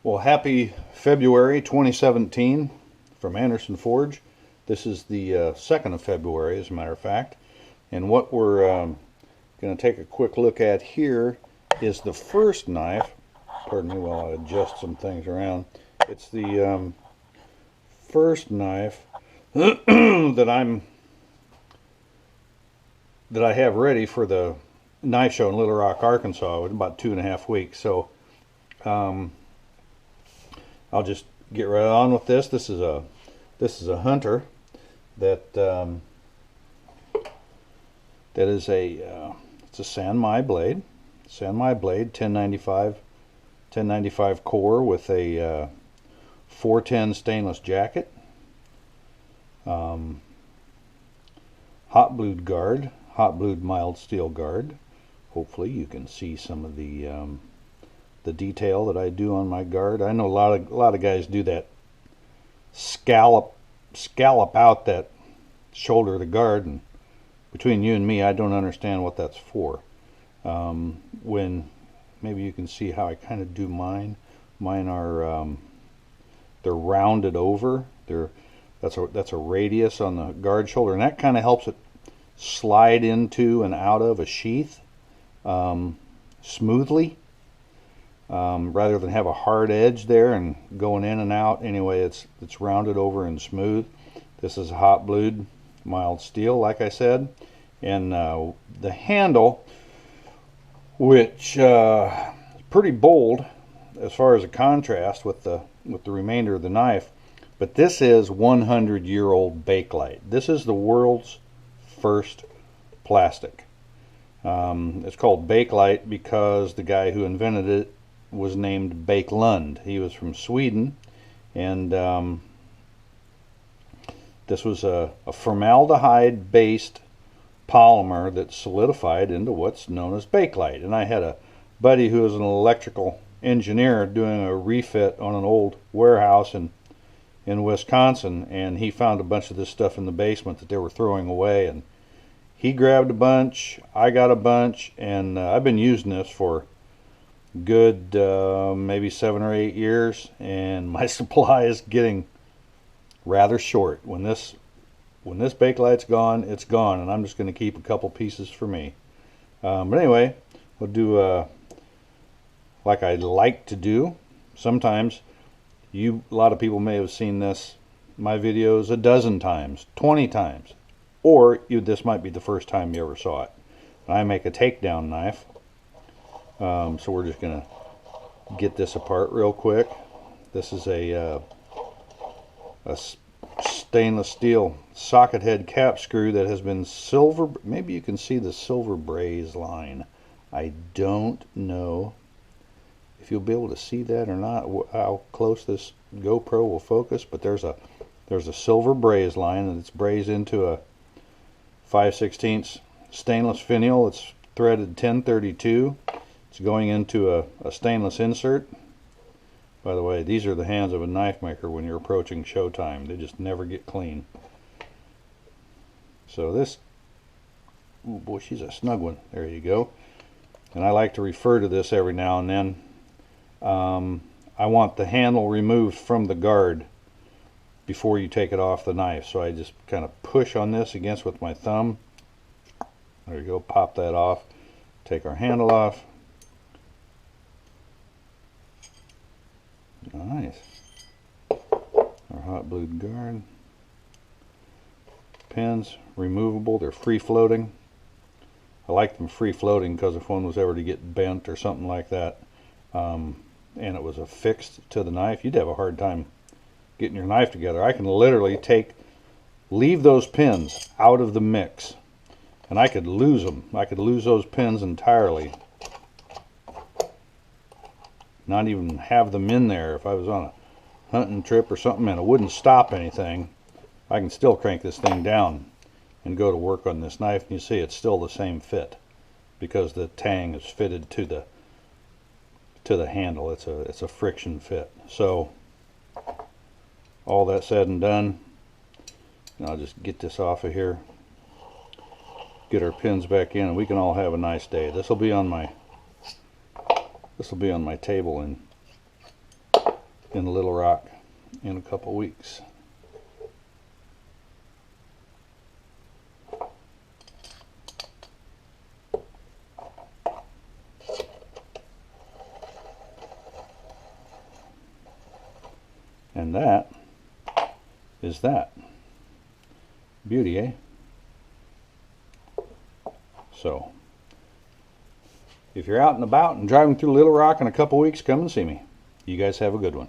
Well, happy February 2017 from Anderson Forge. This is the 2nd of February, as a matter of fact. And what we're going to take a quick look at here is the first knife. Pardon me while I adjust some things around. It's the first knife that I have ready for the knife show in Little Rock, Arkansas, in about 2.5 weeks. So I'll just get right on with this. This is a Hunter that is it's a San-mai blade. San-mai blade, 1095 core with a 410 stainless jacket. Hot blued guard, hot blued mild steel guard. Hopefully you can see some of the detail that I do on my guard. I know a lot of guys do that scallop out that shoulder of the guard, and between you and me, I don't understand what that's for. When maybe you can see how I kind of do mine. Mine are they're rounded over. That's a radius on the guard shoulder, and that kind of helps it slide into and out of a sheath smoothly. Rather than have a hard edge there and going in and out. Anyway, it's rounded over and smooth. This is hot blued mild steel, like I said, and the handle, which is pretty bold as far as a contrast with the remainder of the knife. But this is 100-year-old Bakelite. This is the world's first plastic. It's called Bakelite because the guy who invented it was named Bakelund. He was from Sweden, and this was a formaldehyde-based polymer that solidified into what's known as Bakelite. And I had a buddy who was an electrical engineer doing a refit on an old warehouse in Wisconsin, and he found a bunch of this stuff in the basement that they were throwing away, and he grabbed a bunch, I got a bunch, and I've been using this for good maybe 7 or 8 years, and my supply is getting rather short. When this Bakelite's gone, it's gone, and I'm just going to keep a couple pieces for me. But anyway, we'll do like I like to do. Sometimes a lot of people may have seen my videos a dozen times, 20 times, or this might be the first time you ever saw it. I make a takedown knife. So we're just going to get this apart real quick. This is a stainless steel socket head cap screw that has been silver. Maybe you can see the silver braze line. I don't know if you'll be able to see that or not, how close this GoPro will focus, but there's a silver braze line, and it's brazed into a 5/16 stainless finial. It's threaded 1032. It's going into a stainless insert. By the way, these are the hands of a knife maker when you're approaching showtime. They just never get clean. So this, oh boy, she's a snug one. There you go. And I like to refer to this every now and then. I want the handle removed from the guard before you take it off the knife. So I just kind of push on this against with my thumb. There you go, pop that off. Take our handle off. Nice. Our hot blued guard. Pins, removable, they're free floating. I like them free floating because if one was ever to get bent or something like that, and it was affixed to the knife, you'd have a hard time getting your knife together. I can literally leave those pins out of the mix, and I could lose them. I could lose those pins entirely. Not even have them in there. If I was on a hunting trip or something and it wouldn't stop anything, I can still crank this thing down and go to work on this knife, and you see it's still the same fit because the tang is fitted to the handle. It's a friction fit. So all that said and done, I'll just get this off of here, get our pins back in, and we can all have a nice day. This will be on my table in in Little Rock in a couple weeks. And that is that. Beauty, eh? So, if you're out and about and driving through Little Rock in a couple weeks, come and see me. You guys have a good one.